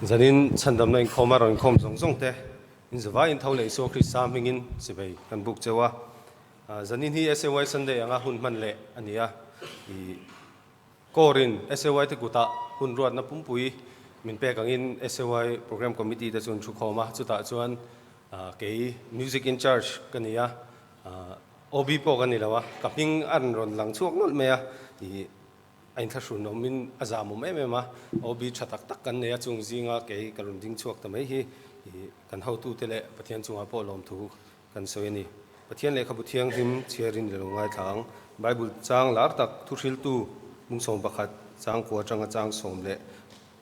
zanin chandam na in khoma ron khom zong zong te in zawa in thole so Krista mingin sibai kan buk chewa zanin hi SAY Sunday anga hun man le ania I korin SAY te kuta hun ruat na pumpui min pe kangin SAY program committee ta chun chu khoma chuta chuan ke music in charge kania OB po kanilawa kaping an ron lang chuak nol mea I anh thà sùn ông min azam em mà obi chatak tak kan ne chung zinga ke karun ding chuak tamai hi kan how tu tele pathian chunga po lom thu kan soini pathian le khabu thiang him cherin le ngai thang bible chang lar tak thu thil tu bung som pakhat chang ko changa chang som le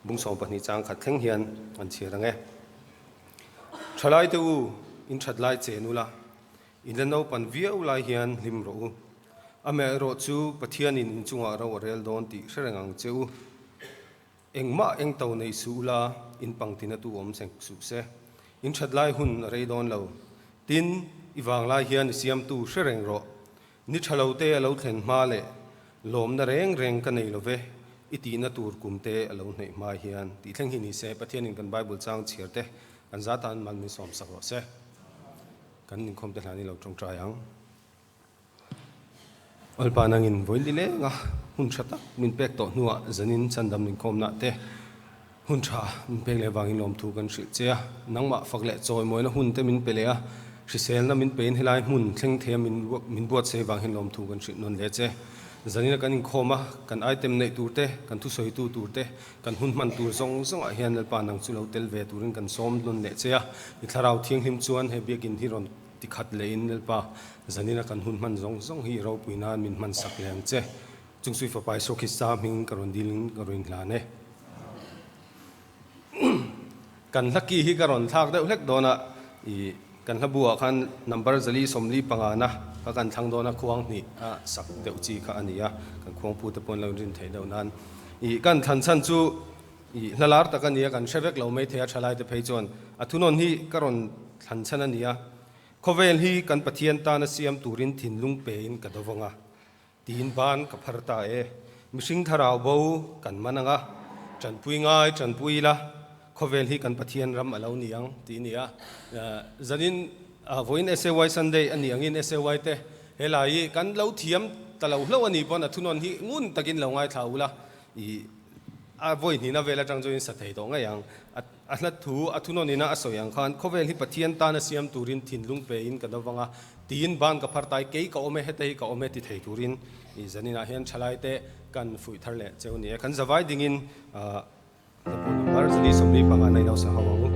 bung som pani chang khat theng hian an chirange thalai tu in thatlai chenula in the no pan viau lai hian lim ro ame ro chu pathian in chunga ro rel don ti hrengang cheu engma eng to nei su la in pangtina tu om seng su se in thatlai hun rei don lo tin iwang lai hian siam tu hrengang ro ni thalo te alo thlen ma le lom na reng reng ka nei love iti na tur kumte alo nei ma hian ti thleng hi ni se pathian in kan bible chang chiarte kan zatan man mi som sak ro se kan ning khom te hlani lo tong trayang alpanangin voilile nga hun thata min pek to nuwa zanin chandam ning khomna te hun tha min pek le wangin lom thu kan hri chea nangma fakle choi moina hun te min pelea hrisel na min pein helai mun thleng the min buat se wangin lom thu kan hri non le che zanina kan in khoma kan item nei turte kan thu soi tu turte kan hun man tur zong zong a hian alpanang chu lo tel ve turin kan som non le chea I tharau thiang him chuan he biakin hi ron tikhat le in pa zanina kan hun man zong zong hi ro puina min man sak leng che chung sui fa pai so khi sa ming karon dilin karon hlane kan laki hi karon thak de hlek dona I kan habua khan number zali somli pangana ka kan thang dona khuang ni a sak deu chi kha ania kan khuang pu te pon lo rin thei deu nan I kan than chan chu I lalar takania kan shevek lo mai thea thalai te phei chon athunon hi karon than chan ania khovel hi kan pathian ta na siam turin thinlung pein ka dawanga tin ban ka pharta e mishing tharau bo kan mananga chanpui ngai chanpui la khovel hi kan pathian ram alo niang ti nia zanin voin SAY Sunday ani angin SAY te helai kan lo thiam talo hlo ani pon athunon hi ngun takin lo ngai thaula I voi ni na vela tang join sathei to ngayang atla thu athunon ina asoyang khan khovel hi pathian ta na siam turin thinlung pe in ka dawanga tin ban ka phartai ke ka ome hetei ka ome ti thei turin I zanina hian thalai te kan fui thar le cheuni kan zawai dingin number zali somri panga nai lo sa hawangu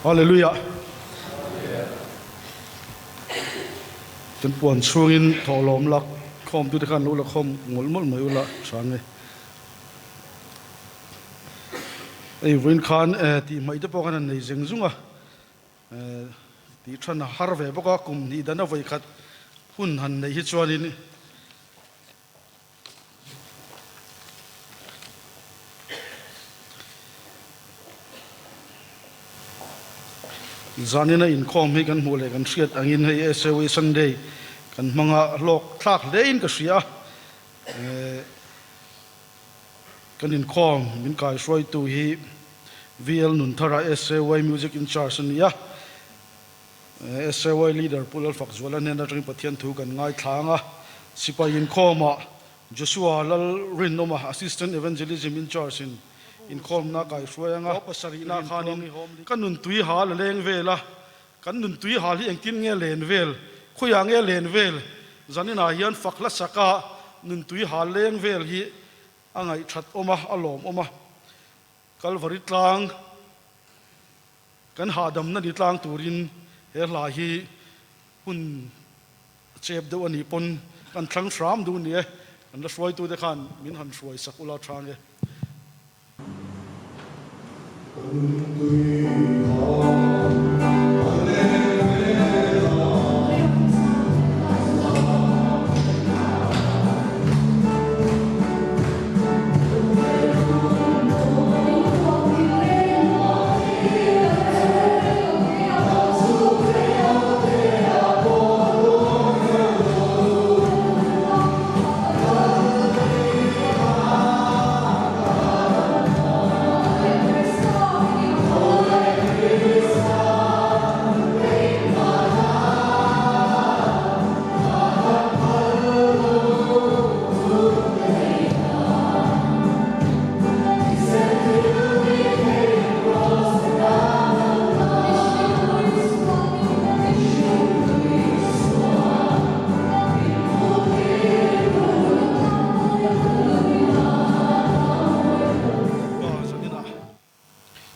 Hallelujah. Ten puan suangin tholom lak khom tu kan lo la khom ngol mol mai ula sange. Ei win khan ti mai te pokan nei jeng zunga. Ti than harve boka kum ni dana voi khat hun han nei hi chuanin zanina in khom hi kan mole kan hriat angin hei SAY Sunday kan manga lok thak lein ka hria kan in khom min kai sroi tu hi VL nun thara SAY music in charge ania SAY leader pulal fak zwala nen da tring pathian thu kan ngai thanga sipai in khoma Joshua lal rinoma assistant evangelism in charge in khom na kai hruayanga pasari na khanin kanun tui hal leng vela kanun tui hal hi engkin nge len vel khuya nge len vel zanina hian fakla saka nun tui hal leng vel hi angai that oma alom oma Calvary tlang kan hadam na ditlang turin he la hi hun chep do ani pon kan thlang ram du ni kan la soi tu de khan min han soi sak ula thang e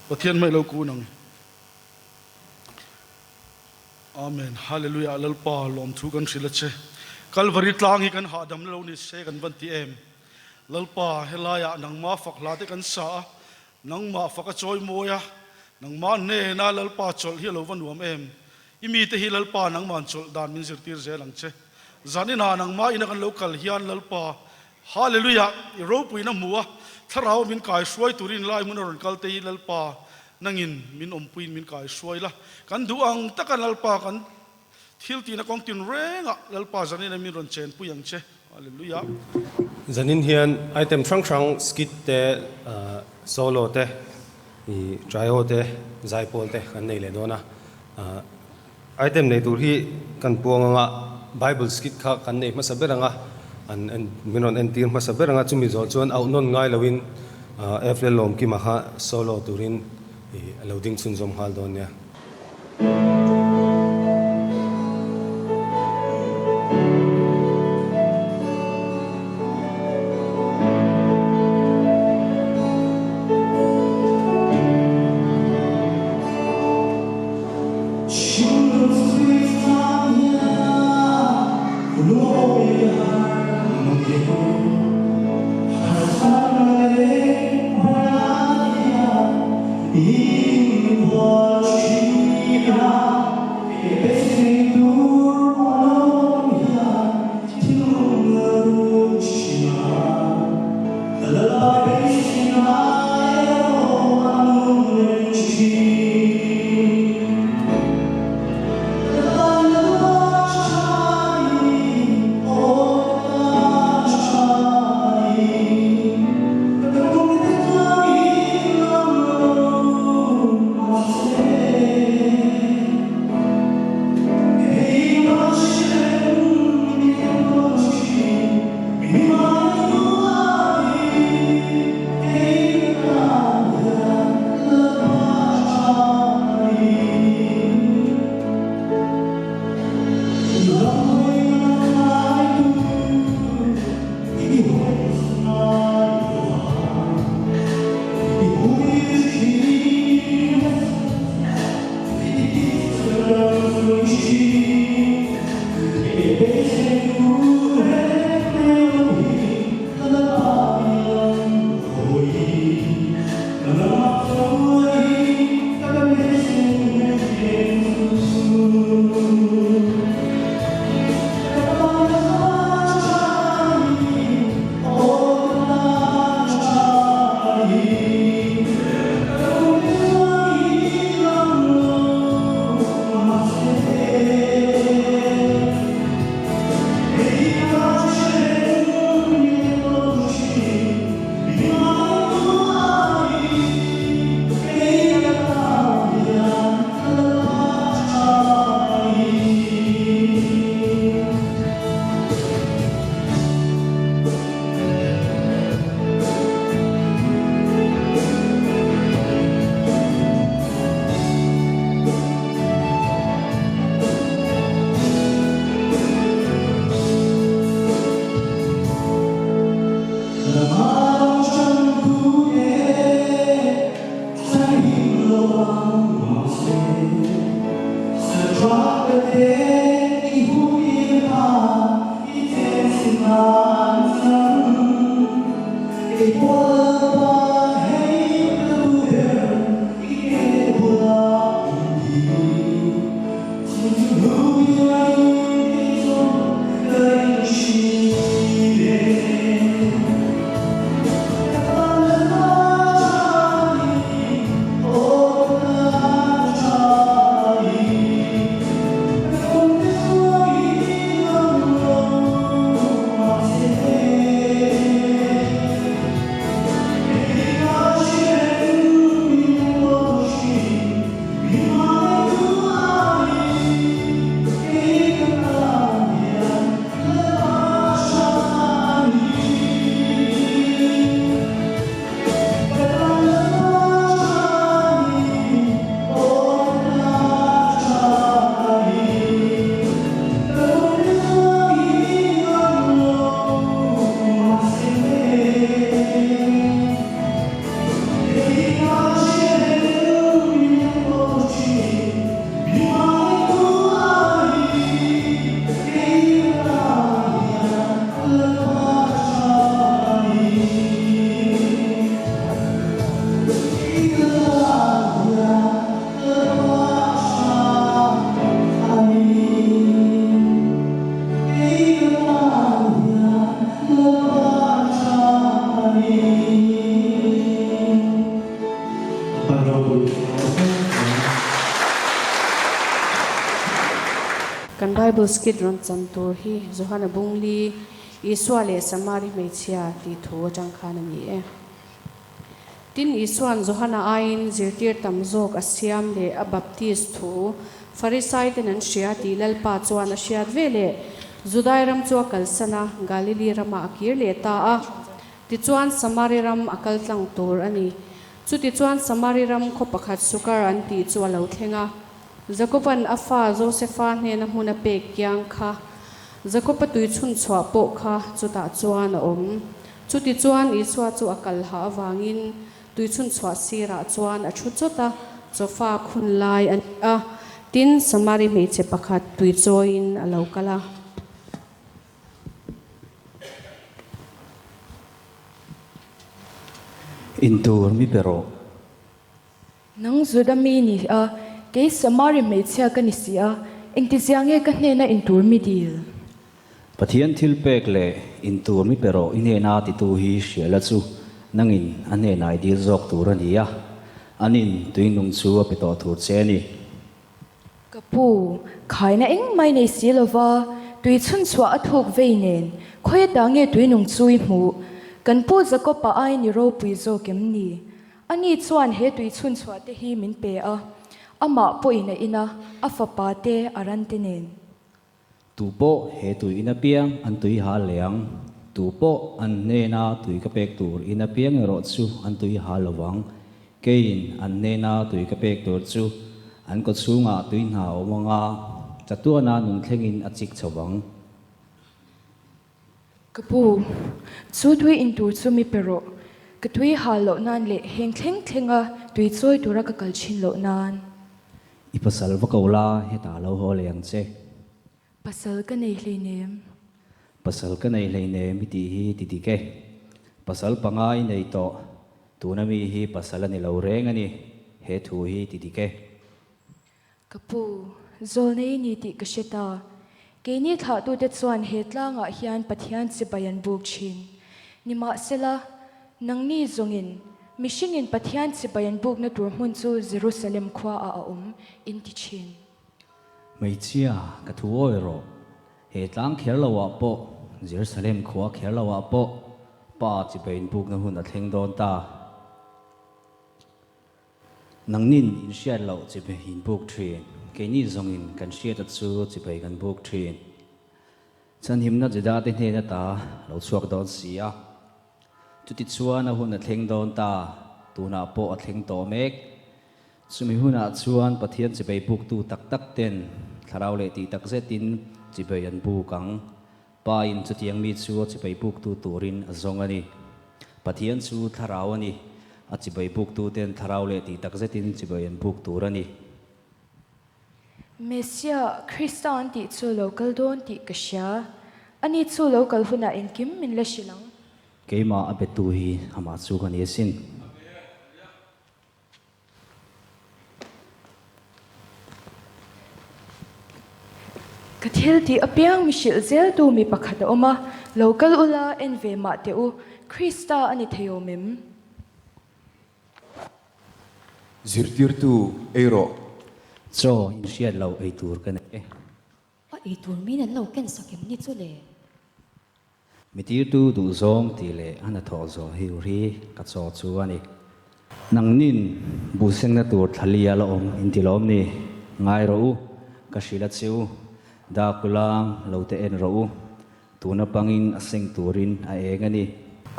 Pathian mai lo ku nang Amen hallelujah lalpa lom thu kan sila che Calvary tlang hi kan hadam lo ni se kan ban ti em lalpa helaya nang ma fak la te kan sa nang ma fak a choi moya nang ma ne na lalpa chol hi lo van nuam em imi te hi lalpa nang man chol dan min zir tir je lang che zanina nang ma ina kan local hian lalpa hallelujah I ro puina muwa tharau min kai suai turin lai mun ron kal te hi lalpa nangin min ompuin min kai suai la kan duang takan lalpa kan thil ti na kong tin renga lalpa zanina min ron chen puyang che hallelujah zanin hian item thang skit te solo te I trio te zaipol te kan nei le dona item nei tur hi kan puanga bible skit kha kan nei ma saberanga an minon entir ma saberanga chumi zo chuan au non ngai lowin FL lom ki ma kha solo turin loading chun zom hal don ya Hãy subscribe cho kênh Ghiền Mì Gõ để không bỏ lỡ Kan Bible skit ron chantur hi Johanna Bungli Iswale Samari Meichia ti thu atang khana ni e tin Iswan Johanna ain zirtir tamzok asiam le a baptist thu Farisai ten an shia ti lalpa chuan a shiat vele Judai ram chu kalsana Galilee rama akir le ta a ti chuan Samari ram akal tlang tur ani chu ti chuan Samari ram kho pakhat sukar an ti chu alo thlenga Zakopan afa Josepha ne na huna pe kyang kha Zakopa tui chun chwa po kha chuta chuan om chuti chuan iswa chu akal ha wangin tui chun chwa sira chuan a thu chota chofa khun lai an a tin Samari me che pakhat tui choin alo kala Intur mi pero nang zudami ni a ke Samari meichia kanisia engtiziange kanhena intur mi dil pathian thil pek le intur mi pero ine na ti tu hi shela chu nangin ane nai dil jok tur ania anin tuinung chu apeto thur cheni kapu khaina eng mai nei silova tui chun chwa athuk veinen khoya dange tuinung chui mu kan pu zakopa ai ni ro pui zo kemni ani chuan he tui chun chwa te hi min pe a ama po ina afapa te arantinen tupo he tu ina piang an tui ha leang tupo an ne na tui ka pek tur ina piang ro chu an tui ha lawang kein an ne na tui ka pek tur chu an ko chunga tui na omanga chatuana nun thlengin achik chawang kapu chu tui intur chu mi pero katui halo nan le heng thenga tui choi tura ka kalchin lo nan ipasal vakaula he ta lo ho leang che pasal ka nei hleinem pasal ka nei leine mi ti hi ti ti ke pasal pangai nei to tunami hi pasal ani lo reng ani he thu hi ti ti ke kapu zol nei ni ti ka sheta ke ni tha tu te chuan he tlanga hian pathian chi bayan buk chin nima sela nang ni zongin mishingin pathian chi bayan buk na tur mun chu Jerusalem khwa a in ti chin mai chia ka thu oi ro he tlang kher lawa po Jerusalem khwa kher lawa po pa chi bain buk na hun a thleng don ta nangnin in shiat lo chi be hin buk thin ke ni zongin kan shiat chu chi bai kan buk thin chan himna jida te ne na ta lo chuak don sia chuti chuan a hun a thleng don ta tuna po a thleng to mek sumi huna chuan pathian chi bai buk tu tak tak ten tharau le ti tak zetin chi bai an bu kang pa in chutiang mi chu chi bai buk tu turin azong ani pathian chu tharau ani a chi bai buk tu ten tharau le ti tak zetin chi bai an buk tur ani Mesia Christian ti chu local don ti kasha ani chu local huna in kim min la shilang keima abetu hi ama chu kan yesin ka thil ti apiang mishil zel tu mi pakhat a oma local ula en ve ma te u Krista ani theyomim zirtir tu eiro cho in hriat lo ei tur kan e a ei tur min an lo ken sakem ni chu le mitir tu du zong ti le ana tho zo hi ri ka cho chu ani nang nin bu seng na tur thalia lo om in ti lom ni ngai ro u ka shila chu da kulang lo te en ro u tuna pangin aseng turin a engani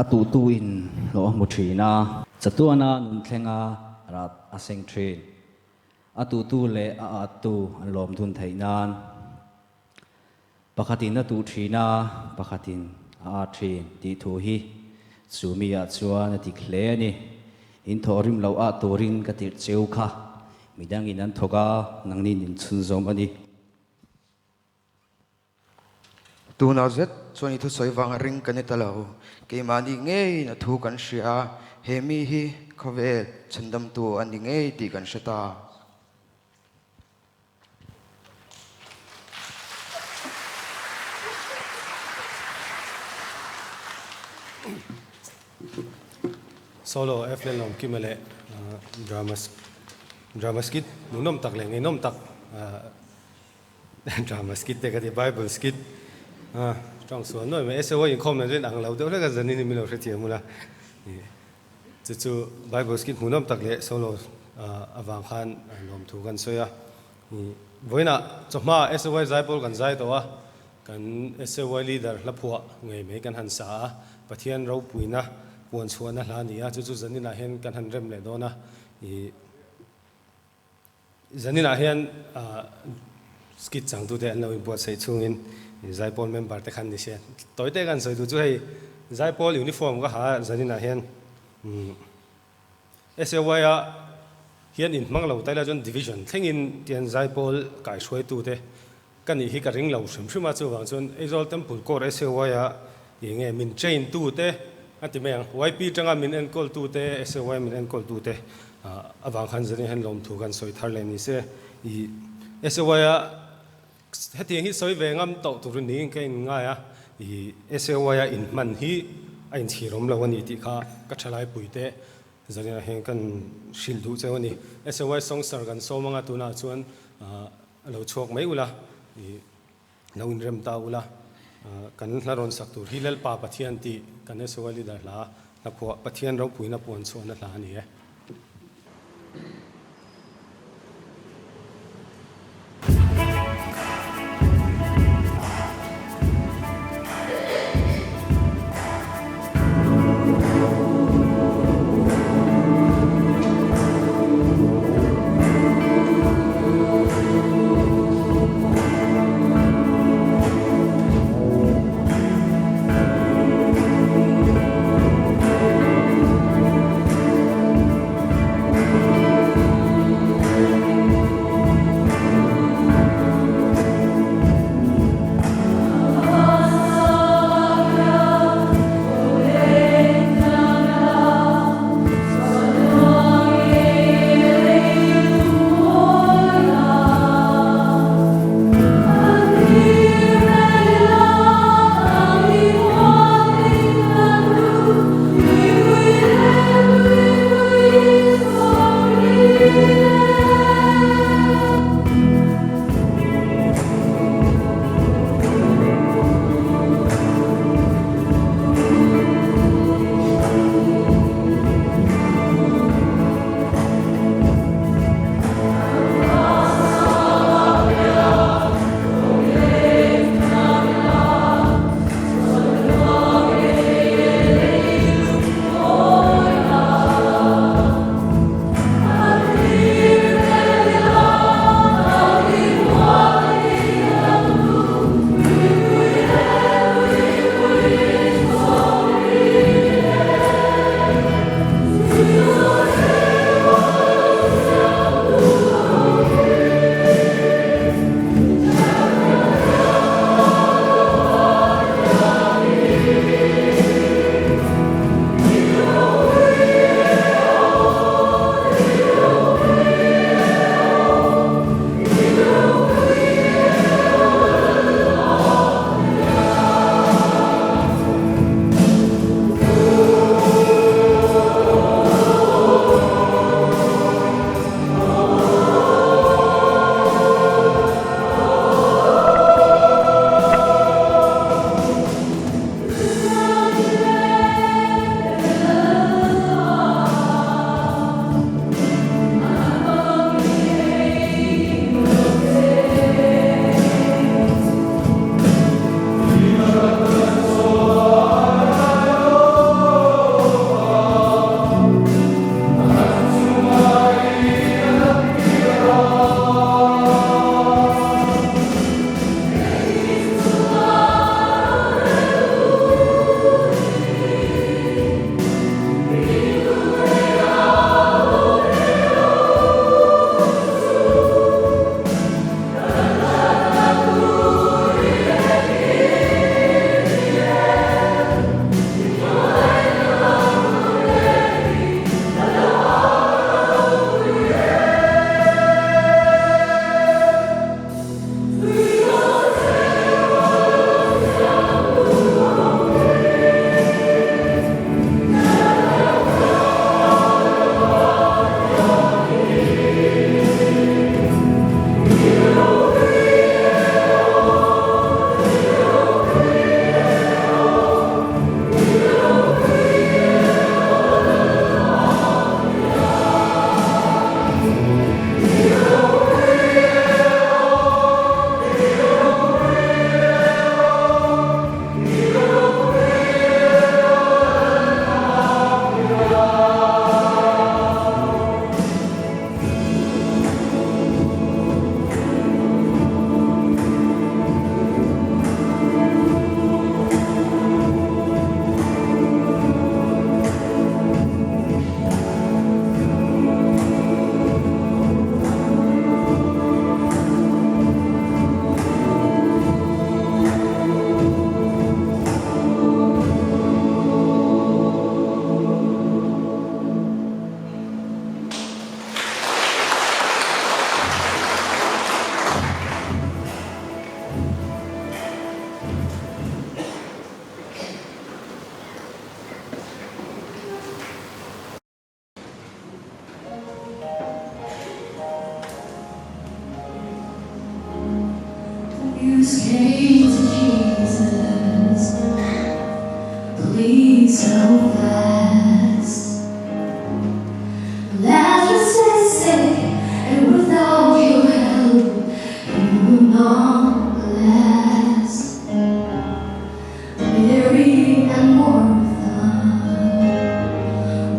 atu tu in lo mu thina chatuana nun thlenga rat aseng thin atu tu le a atu an lom thun thainan pakhatin atu thina pakhatin a thin ti thu hi chumia chuan ti khle ani in thorim lo a turin ka tir cheu kha midang in an thoga nangnin in chun zom ani tu na zet choni thu soi wang ring kan ta lo ke mani nge na thu kan sia he mi hi khave chandam tu ani nge ti kan shata solo FL nom kimale drama skit nunom tak le nginom tak drama skit te ka di bible skit trong suan noi me SO in kom na den ang lo de la ga zani ni milo khati mula chu bible skit nunom tak le solo awang khan nom thu kan soya voina choma SO zaipol kan zai to wa kan SO leader la phua ngai me kan han sa pathian ro puina puan chuana hla nia chu zanina hen kan han rem le dona I zanina hen skit chang tu de an lo bo sei chungin zaipol member te khan ni se toite kan soi tu chu hei zaipol uniform ga ha zanina hen SOY a hian in mang lo taila jon division thengin tian zaipol kai shoi tu te kan hi ka ring lo shrim shima chu wang chon Azol Temple Core SOY a yenge min chain tu te ati meng YP tanga min en kol tu te SOY min en kol tu te awang khan zani hen lom thu kan soi thar le ni se I SOY a heti hi soi ve ngam to tu ru ni ke nga ya I SOY a in man hi a in thirom lo ani ti kha ka thalai pui te zani hen kan shil du che ani SOY song sar kan so manga tu na chuan lo chok mai ula I lo in rem ta ula kan hnaron sak tur hilal pa pathian ti kan SOY leader la na phua pathian ro puina pon chuan hla ani e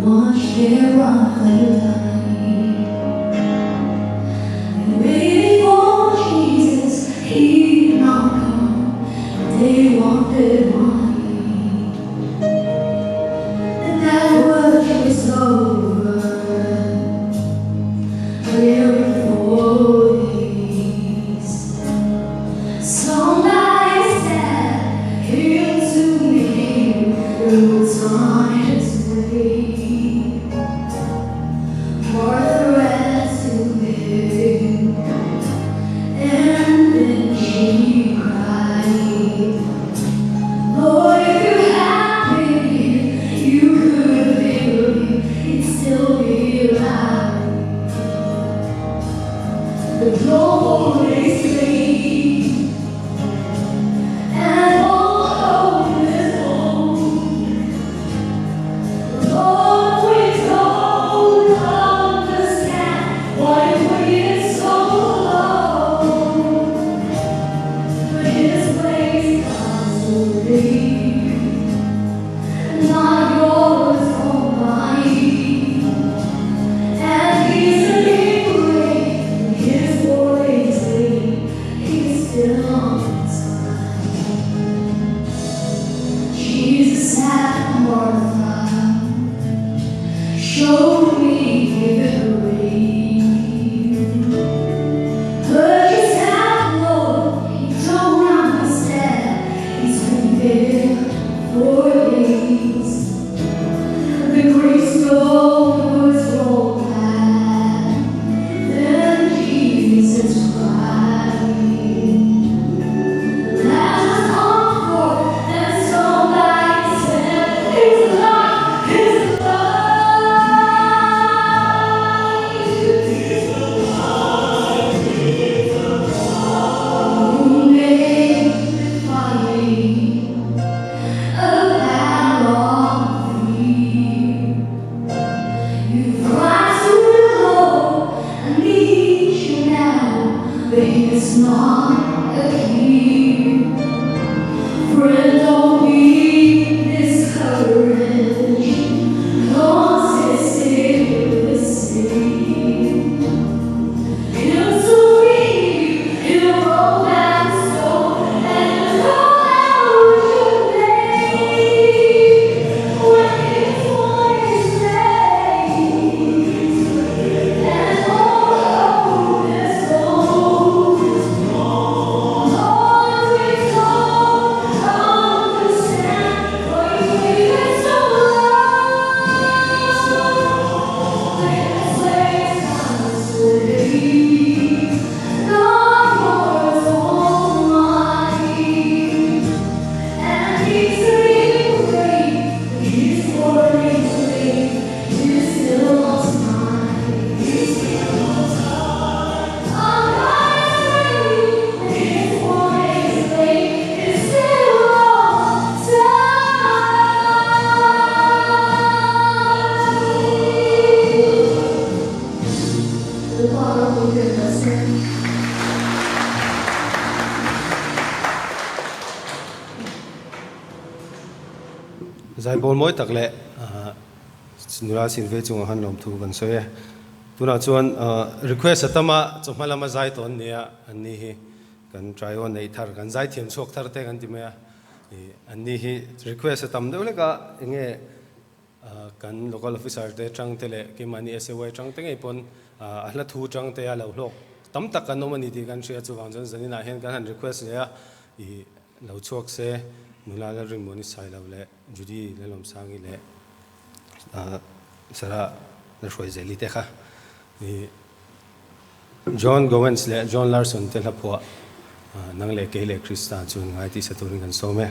watch their life. Waiting for Jesus, He did not come. They wanted money, and that work was over. We're for these. Somebody said He'll soon be here. It was on His way. Martha ran to Him, and then she cried, Lord, if you had been here, you could have healed me. He'd still be alive. But no place sleep, and all hope is gone. Lord, we don't understand why you waited so long. But His ways are so deep, not yours or mine. And He's a leeway, His ways lead, He's still on time. Jesus at Martha, show me the way. But you said, Lord, you don't understand. He's been there for days. The great storm was rolled back. Then Jesus cried, Lazarus, come forth. And somebody said, He's alive, He's alive. You made the fighting a battle of fear. You cried to the Lord, I need you now, but He's not here. Friend, don't be discouraged, 'cause it's still the same. He'll soon be here, He'll roll back the stone, and call out your name. When His voice raised, and all hope is gone. Lord, we don't understand why you waited so long. His ways are so deep, not yours or mine. And He's a leeway, His ways lead, He's still on time. He's still on time. I'm not afraid. His ways lead, He's still on time. The Father will give us strength. Zai bol moi tak le nura sin ve chung han lom thu kan soye tuna chuan request atama chomhalama zai ton nia anni hi kan try on nei thar kan zai thiam chok thar te kan ti me anni hi request atam de le ka nge kan local officer te tang te le ki mani SY tang te ngai pon ahla thu tang te ya lo hlok tam tak kan nomani ti kan share chu wang jan zanina hen kan han request ya I lo chok se nulala ring moni sai lo le judi le lom sangi le sara na shoi zeli te kha John Gowens le John Larson te la po nang le ke le Krista chun ngai ti sa turing kan so me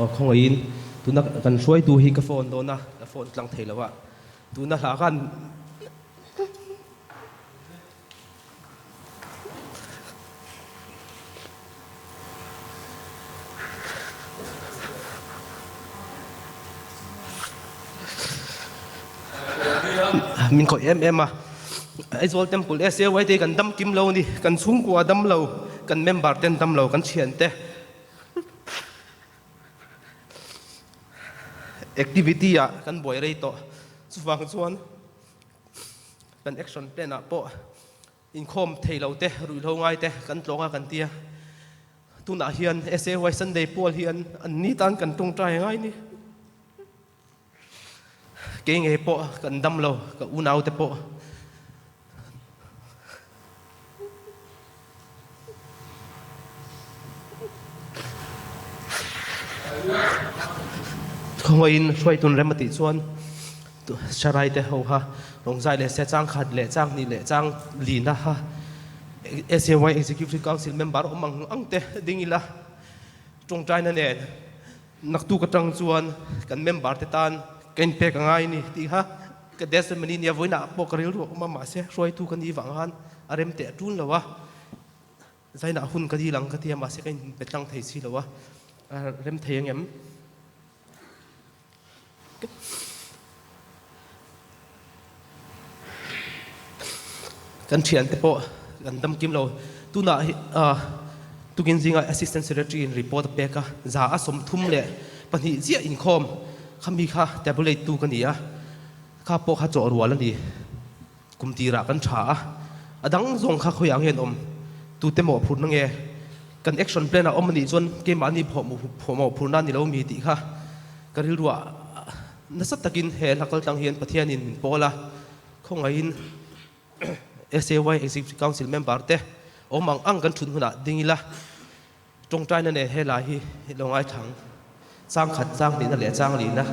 không ai in tu na kan suai tu hi ka phone do na ka phone tlang thei lawa tu na hla kan min ko em à ai zol temple se wai te kan dam kim lo ni kan chung kwa dam lo kan member ten dam lo kan chian te activity à kan boy rei to chuwang chuan kan action plan a po income thei lo te rui lo ngai te kan tlonga kan tia tu na hian SAY Sunday pol hian an ni tan kan tung trai ngai ni ke nge po kan dam lo ka unau te po không ai suy tuần rem mati chuan sarai te ho ha rong zai le se chang khat le chang ni le chang li na ha SAY Executive Council member omang ang te dingila trong trai na ne nak tu ka tang chuan kan member te tan ken pe ka ngai ni ti ha ka des mani nia voina po ka ril ro ma ma se suai tu kan i wang han arem te tun lawa zaina hun ka di lang ka tia ma se ken petang thei si lawa rem thei ngem kan thian te po kan dam kim lo tu na tu kin zinga assistant secretary in report pe ka za a som thum le pani zia in khom khami kha tabulate tu kan ia kha po kha chaw rual ani kumti ra kan tha adang zong kha khoyang hen om tu te mo phur na nge kan action plan a om ni chon ke mani phomo phurna ni lo mi ti kha karil ruwa nasat takin he lakal tang hian pathian in pola khongai in SAY Executive Council member te omang ang kan thun huna dingila tong trai na ne he la hi longai thang sang khat sang ni na le chang li na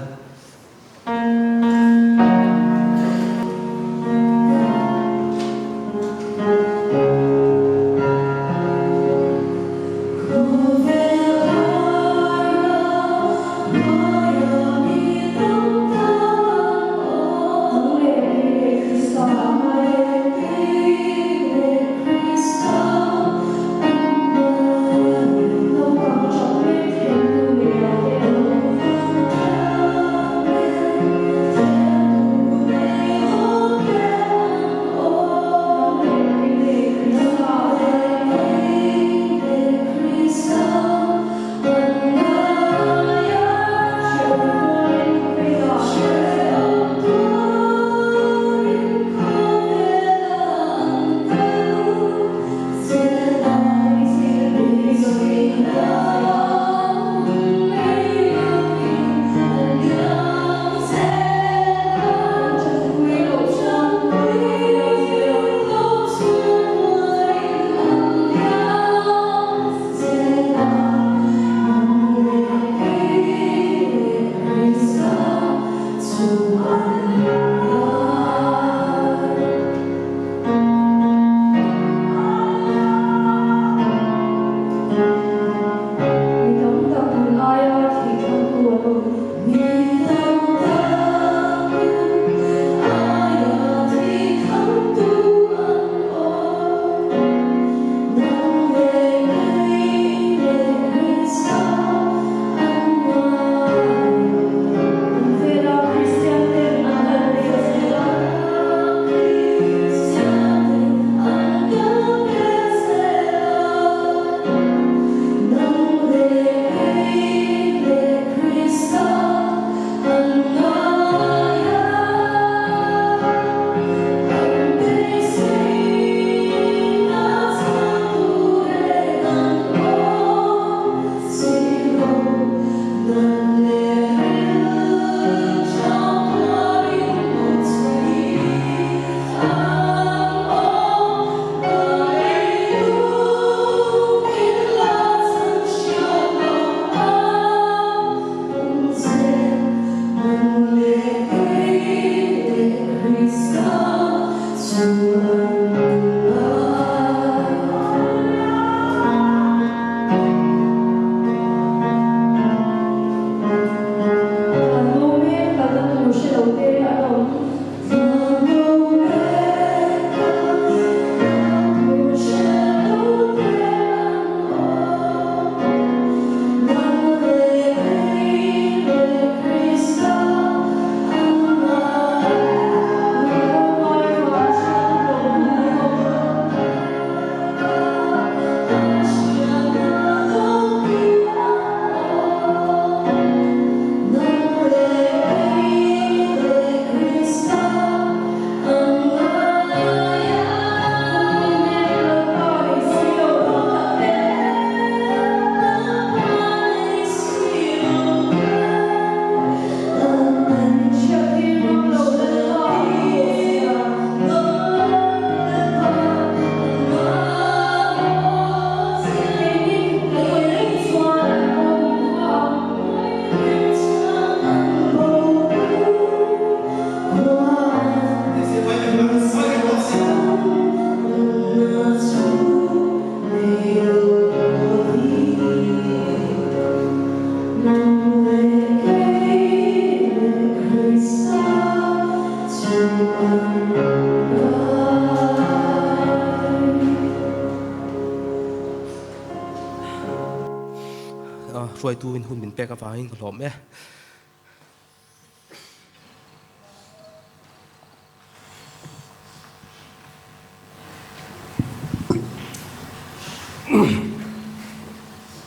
ช่วยตู้อินหุ่นบินเป็กกับฟ้าหินหลอมเอ๊ะ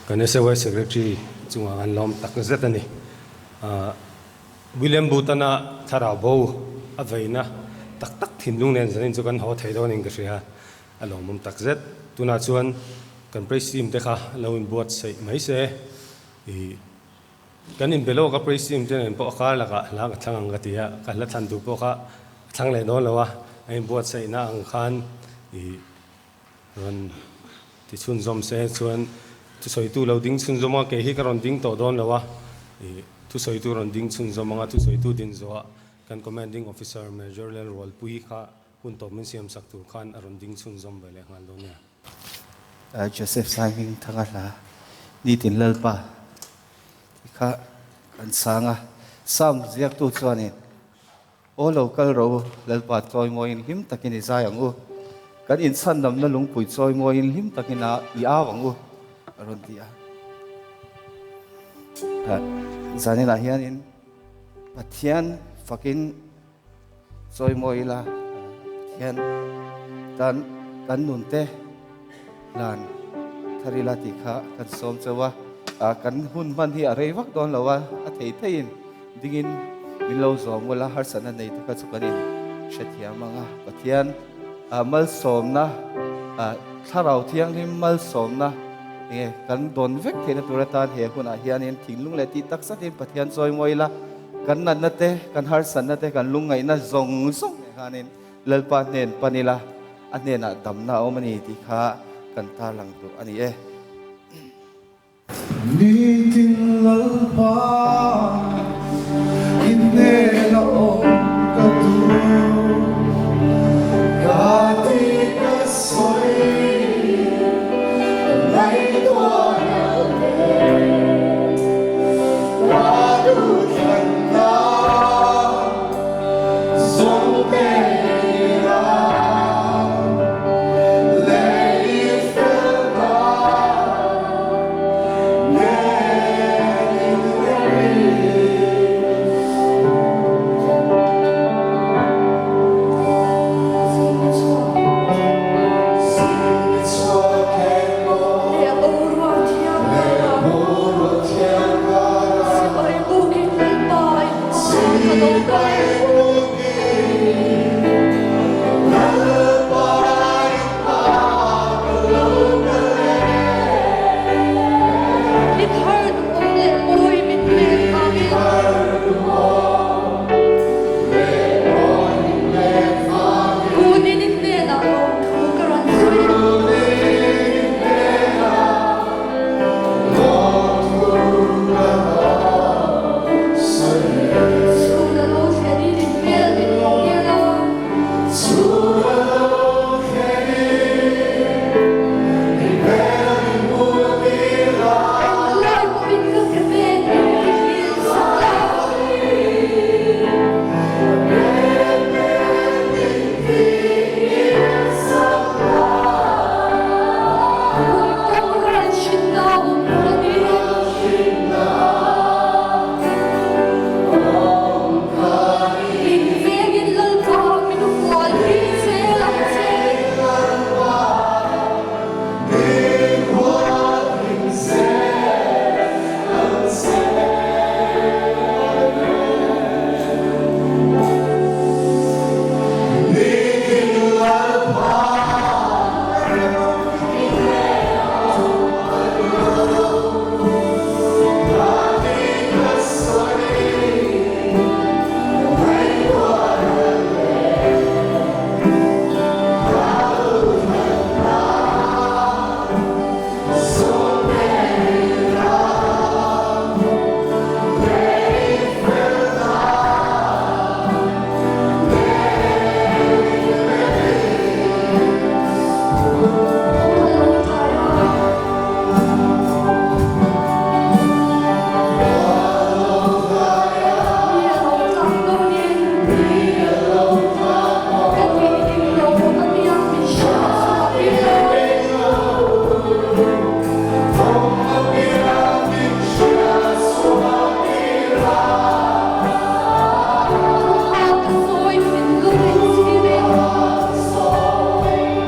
กันเสวย secretary จุงอันล้อมตักเซตันนี่วิลเลียมบูตันนะทาราโบอเวนะตักทิ้งลุงเนี่ยจะนี่จุกันหัวไทยโดนิงก็เสียอันล้อมมุมตักเซตตุน่าชวนกันประสิมเด็กค่ะเราอินบวชใส่ไม่เสียกันอินเบลโลกับประสิมเจนพวกข้าละก็ละก็ทั้งอังกฤษกันละทันดูพวกข้าทั้งเลยโดนแล้ววะอินบวชใส่หน้าอังคารวันที่ชวนจอมเสียชวนทุสอยตู้เราดิ้งชวนจอมว่าเกี่ยกับรอนดิ้งต่อโดนแล้ววะทุสอยตู้รอนดิ้งชวนจอมว่าทุสอยตู้ดินจัวกัน commanding officer major level role ปุยข้าคุณต่อมันเสียมสักตัวขันรอนดิ้งชวนจอมไปเลยงานโดนเนี่ยJoseph Simon thangala ni tin lalpa kha kan sanga sam ziak tu chuanin o local ro lalpa toy moin him takin izai angu kan in san nam na lungpui choi moin him takina I awangu aron dia zani la hianin pathian fakin choi moila hian kan nun te lan tharila ti kha kan som chawa kan hun man hi arei vak don lawa a thei thein dingin milo zom wala har sana nei ta ka chukanin shathia manga pathian mal som na tharau thiang rim mal som na nge kan don vek thena turatan he huna hianin thinglung le ti tak satin pathian choi moila kan nan na te kan har san na te kan lungai na zong zong hanin lalpa nen panila anena damna omani ti kha kan ta lang tu ani e ni tin lalpa inne la om ka tu ka ti ka soi lai to na te wa du chan na song te la Hãy subscribe cho kênh Ghiền Mì Gõ để không bỏ lỡ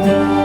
Like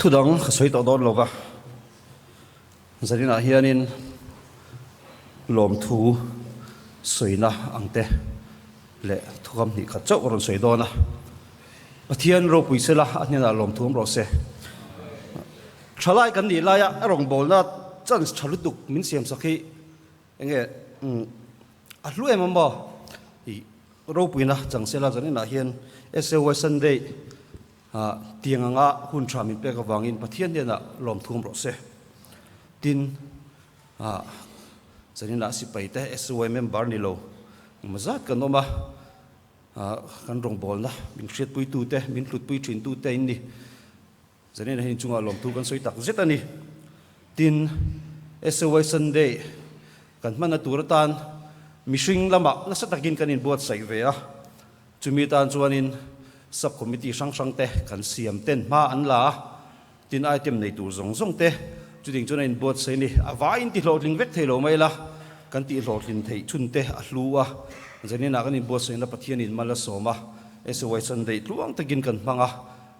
thu dang soi to don lova zarina hianin lom thu soina angte le thukam ni kha chau ron soi dona pathian ro puisela anena lom thum ro se thalai kan ni laya rong bolna chan thaluduk min siam sakhi enge a hlu em mo I ro puina changsela zarina hian SOY Sunday tianganga hun tramin pe ka wangin pathian dena lom thum ro se tin zanina si paite SOY member ni lo mazat kan oma kan rong bol na min hriat pui tu te min hlut pui thin tu te in ni zanina hin chunga lom thu kan soi tak zet ani tin SOY Sunday kan mana turatan mishing lama na sa takin kanin buat sai ve a chumi tan chuanin subcommittee sang te kan siam ten ma an la tin item nei tur zong te chuding chuan in board sei ni awain ti hlotling vek thelo mai la kan ti hlotlin thei chun te a hluwa zanina kan in board sei na pathian in mala soma SOY Sunday tluang takin kan manga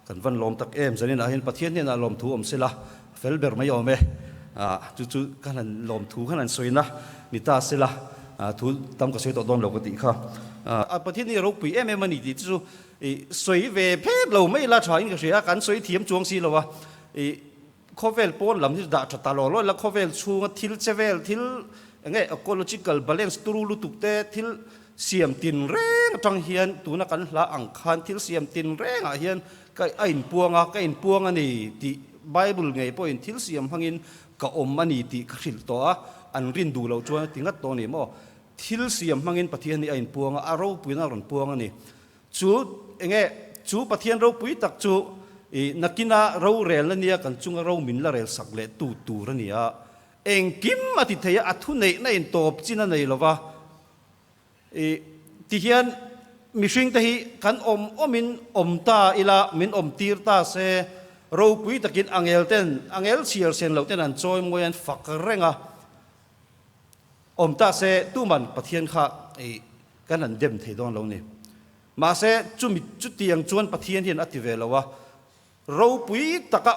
kan van lom tak em zanina hin pathian ni na lom thu om sela felber mai ome chu kan lom thu kan soina ni ta sela thu tam ka sei to don lo ka ti kha pathian ni ro pui em ani ti chu soi về phép lâu mấy là trái cái gì cắn soi thiếm chuông xí lâu à khó về bốn làm như đã chặt tà lò là khó về chuông thiếu chế về thiếu nghe ecological balance turu lu tục te thiếu xiêm tin reng trong hiền tu na cắn lá ăn khan thiếu xiêm tin reng à hiền cái ảnh buông anh thì Bible ngày point thiếu xiêm hangin cả anh thì khil to anh rin du lâu chuông tiếng ngắt to này mà thiếu xiêm hangin pathian ni ảnh buông aro puina ron buông anh chú nghe chú pathian rau pui tak chú nakina rau rel ania kan chunga rau min la rel sakle tu rania eng kim ati theya athu nei na in top china nei lova ti hian mishing te hi kan om ta ila min om tir ta se rau pui takin angel siar sen lo ten an choi moyan fakrenga om ta se tu man pathian kha kan an dem thei don lo ni mà sẽ chú tiang chuan pathian hian ati ve lawa ro pui taka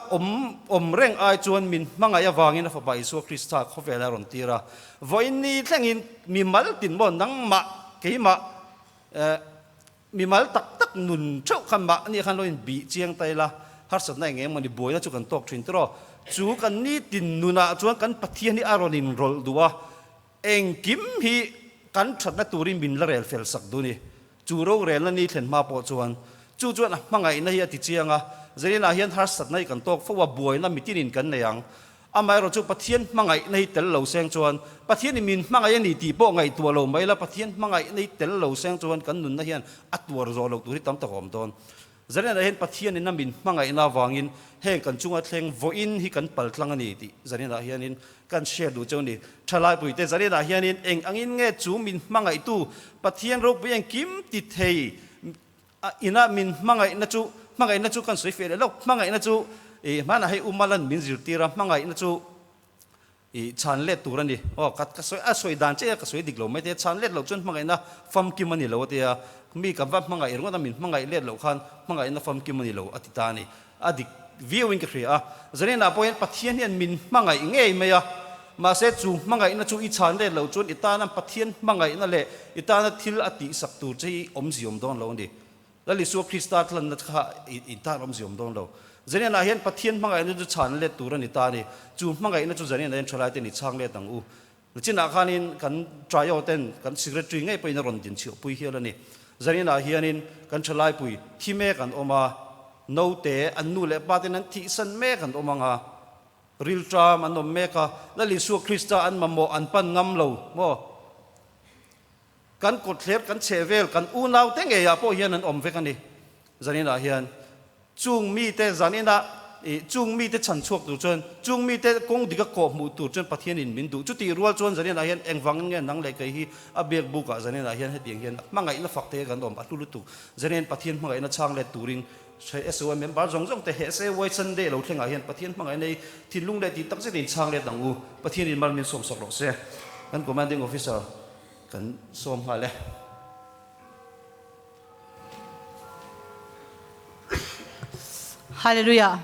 om reng ai chuan min manga ya wangin fa bai so Krista khovela ron tira voini thlengin mi mal tin mo nang ma keima mi mal tak nun chau kham ma ni khan loin bi chiang taila har sat nai nge mani boina chu kan tok thin tro chu kan ni tin nuna chuan kan pathian ni aronin rol duwa eng kim hi kan thatna turin min la rel fel sak du ni chu ro rel na ni thlen ma po chuan mangai na hi ati chianga zarina hian har sat nai kan tok fowa buai na mitinin kan neyang amai ro chu pathian mangai nei tel lo seng chuan pathian ni min mangai ni ti po ngai tu lo mai la pathian mangai nei tel lo seng chuan kan nun na hian atwar zo lo turi tam ta hom don zarina hian pathian in min mangai na wangin heng kan chunga thleng voin hi kan paltlang ani ti zarina hian in kan share du choni thalai puite zarina hian in eng angin nge chu min mangai tu pathian ro pueng kim ti thei ina min mangai na chu kan soi fe lo mangai na chu mana hai umalan min zirtira mangai na chu chan let turani kat ka soi dan che ka soi diklo mai te chan let lo chun mangai na fam ki mani lo te ya mi ka va mangai ro na min mangai let lo khan mangai na fam ki mani lo atitani adik viewing ka khria zarina point pathian hian min mangai ngei me ya มาเสจูมังไงนะจูอิชานเล่เหล่าจนอิตานันปัทเทียนมังไงนั่นแหละอิตานันทิลอติสักตูจะอมสิอมดอนเราดิแล้วลิสวคริสต์ลันนัทข้าอิตาอมสิอมดอนเราเจนี่นาเห็นปัทเทียนมังไงนะจูชานเล่ตูรันอิตานี่จูมังไงนะจูเจนี่นาเห็นชลายเตนิช่างเล่ตังอูจินาคานินกันทรายเอาเต้นกันสิกเรตรีไงไปนรอนดินเชียวปุยเฮียแล้วนี่เจนี่นาเฮียนินกันชลายปุยที่เมกันออกมาโนเตอันนู้นเล่ปาตินันที่สันเมกันออกมางาริลทรามันอมเมกาแล้วลิสุคริสต์อันมาโมอันปันงำเราโมกันกดเล็บกันเชเวลกันอูนาวเต็งเอียพวกเฮียนันอมเวกันนี่จานินาเฮียนจุงมีเตจานินาจุงมีเตฉันชวกตัวจนจุงมีเตกงดิกกอบมูตัวจนปะเทียนินบินดูจุดที่รัวจนจานินาเฮียนเอ็งฟังเงี้ยนังเล็กไอ้ฮีอเบียกบุกะจานินาเฮียนให้เตียงเฮียนมังไงน่าฝักเตกันอมอัตุลุตุจานินปะเทียนมังไงน่าช่างเล็ดตูริงใช้เอสโอเอ็มบาร์จงแต่เฮเซไว้ซันเดย์เราเท่งไงเฮียนปะเทียนมังไงในที่ลุงได้ที่ตั้งเส้นช่างเล็ดดังอูปะเทียนินมันมีสมศักดิ์หรอกเสียกัน commanding officer กันสมหาเลย Hallelujah.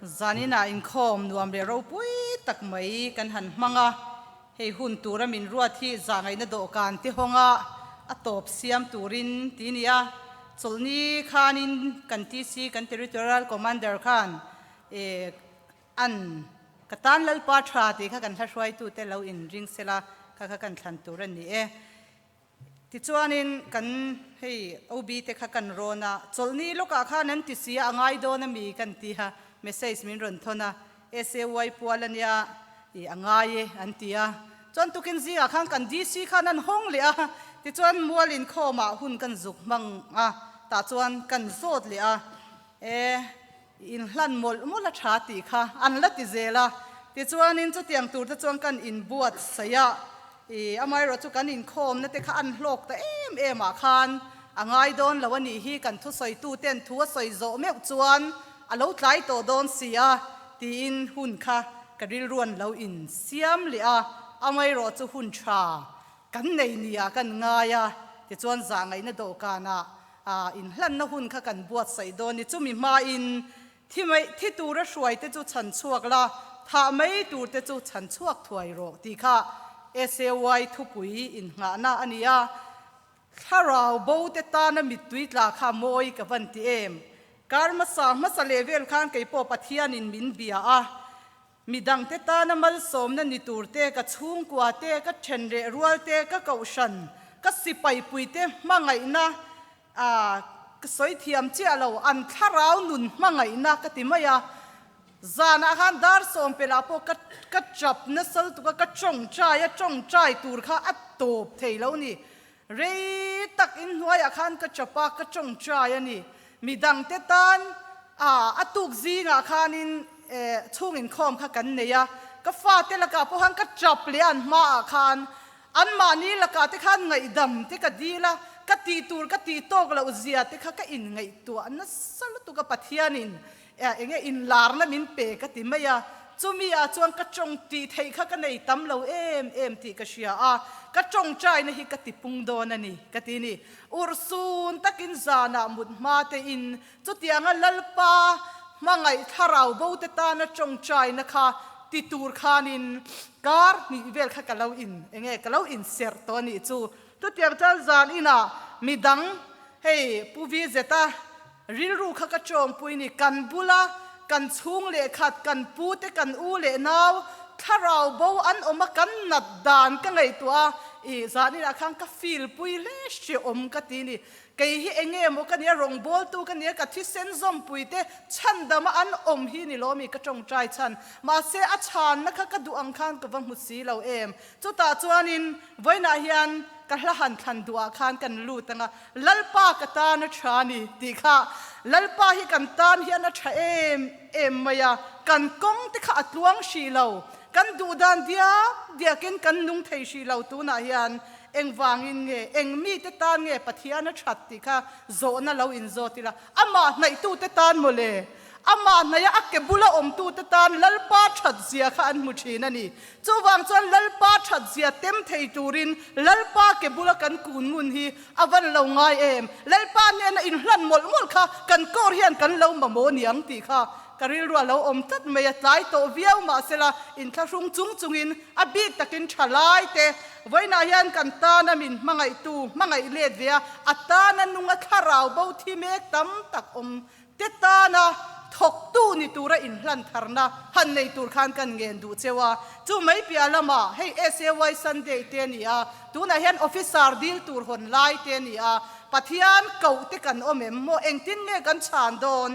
Zanina in khom nuam le ro pui tak mai kan han manga hei hun tura min ruathi zangai na do kan ti honga atop siam turin tinia cholni khanin kan TC kan territorial commander khan an katan lal pa thra ti kha kan hlaswai tu te lo in ring sela kha kan thlan turan ni ti chuanin kan hei obi te kha kan rona cholni loka kha nan ti sia angai do na mi kan ti ha message min ron thona SAY pualania I angai antia chon tukin zia khang kan DC khanan hong le a ti chuan mualin khoma hun kan zuk mang a ta chuan kan zot le a in hlan mol mola tha ti kha an la ti zela ti chuan in chu tiang tur ta chuan kan in buat saya amai ro chu kan in khom na te kha an hlok ta em a khan angai don lawani hi kan thu soi tu ten thu soi zo mek chuan alo tlai to don sia ti in hun kha karil ruan lo in siam le a amai ro chu hun tha kan nei nia kan nga ya ti chuan za ngai na do kana in hlan na hun kha kan buat sai don ni chu mi ma in thi tu ra hruai te chu chan chuak la tha mai tur te chu chan chuak thuai ro ti kha SAY thupui in nga na ania tharau bo te ta na mitui tla kha moi ka van ti em karma sa ma sa level khan kai po pathian in min bia a midang te ta na mal som na ni tur te ka chung kwa te ka then re rual te ka kaushan ka sipai pui te mangai na ka soi thiam chi alo an tharau nun mangai na ka ti maya zana han dar som pela po ka chap na sal tu ka chong chai tur kha atop theilo ni re tak in huaya khan ka chapa ka chong chai ani midang te tan atuk zinga khanin chungin khom kha kan neya ka fa te laka po hang ka chap le an ma khan an ma ni laka te khan ngai dam te ka dila ka ti tur ka ti tok la uzia te kha ka in ngai tu an sal tu ka pathianin enge in lar na min pe ka ti maya chumi a chuan ka chong ti thei kha ka nei tam lo em ti ka sia ka chong chai na hi ka ti pung don ani ka ti ni ursun takin zana mut ma te in chutianga lalpa mangai tharau bo te ta na chong chai na kha ti tur khanin kar ni vel kha ka lo in enge ka lo in ser to ni chu tu tiang chan zan ina midang hei puvi zeta rilru kha ka chom puini kan bula kan chung le khat kan pu te kan u le naw tharau bo an oma kan nat dan ka ngai tua zani ra khang ka feel pui le she om ka ti ni kai hi enge mo ka ni rong bol tu ka ni ka thi sen zom pui te chan dama an om hi ni lo mi ka chong trai chan ma se a chan na kha ka du ang khan ka wang mu si lo em chu ta chuanin voina hian ka hlahan khan dua khan kan lu tanga lalpa ka ta na thani ti kha lalpa hi kan tan hian na tha em maya kan kong te kha atluang shi lo kan du dan dia ken kan nung thei shi lo tu na hian eng wangin nge eng mi te tan nge pathian na that ti kha zo na lo in zo ti la ama nai tu te tan mo le ama naya akke bula om tu te tan lalpa that zia kha an mu thin ani chuwang chon lalpa that zia tem thei turin lalpa ke bula kan kun mun hi awan lo ngai em lalpa ne na in hlan mol kha kan kor hian kan lo ma mo niang ti kha karil ru lo om tat mai atlai to viau ma sela in thlahung chungin a bik takin thalai te voina hian kan ta na min mangai tu mangai let via atana nunga tharau bo thi mek tam tak om te ta na thok tu ni tura in hlan tharna han nei tur khan kan ngen du chewa chu mai pia lama hei SAY Sunday te ni a tu na hian officer deal tur hon lai te ni a pathian kau te kan omem mo engtin nge kan chan don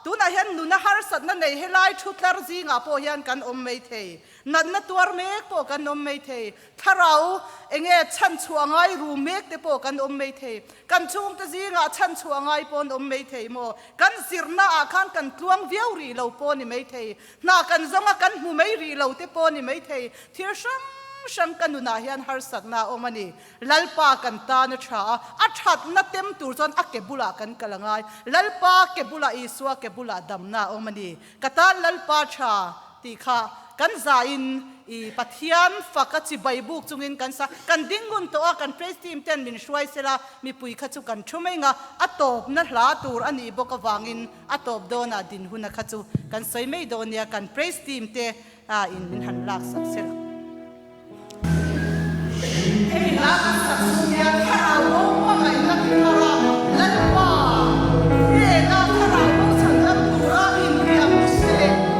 tu na hian nu na har sat na nei helai thutlar zinga po hian kan om mei thei nan na tuar mek po kan om mei thei tharau enge chan chuangai ru mek te po kan om mei thei kan chung ta zinga chan chuangai pon om mei thei mo kan sirna a khan kan tluang viau ri lo po ni mei thei na kan zonga kan mu mei ri lo te po ni mei thei thir sang kanuna hian har sakna omani lalpa kan ta na tha a that na tem tur chon a kebula kan kalangai lalpa kebula iswa kebula damna omani kata lalpa tha ti kha kan zain I pathian fakachi baibuk chungin kan sa kan dingun to a kan praise team ten min shwai sela mi pui khachu kan thumenga atop na hla tur ani boka wangin atop dona din huna khachu kan soimei donia kan praise team te in min han lak sak sela ei la kan saksuya khara wo ma ngai na khara lalwa e na khara wo sanam pura in ria muse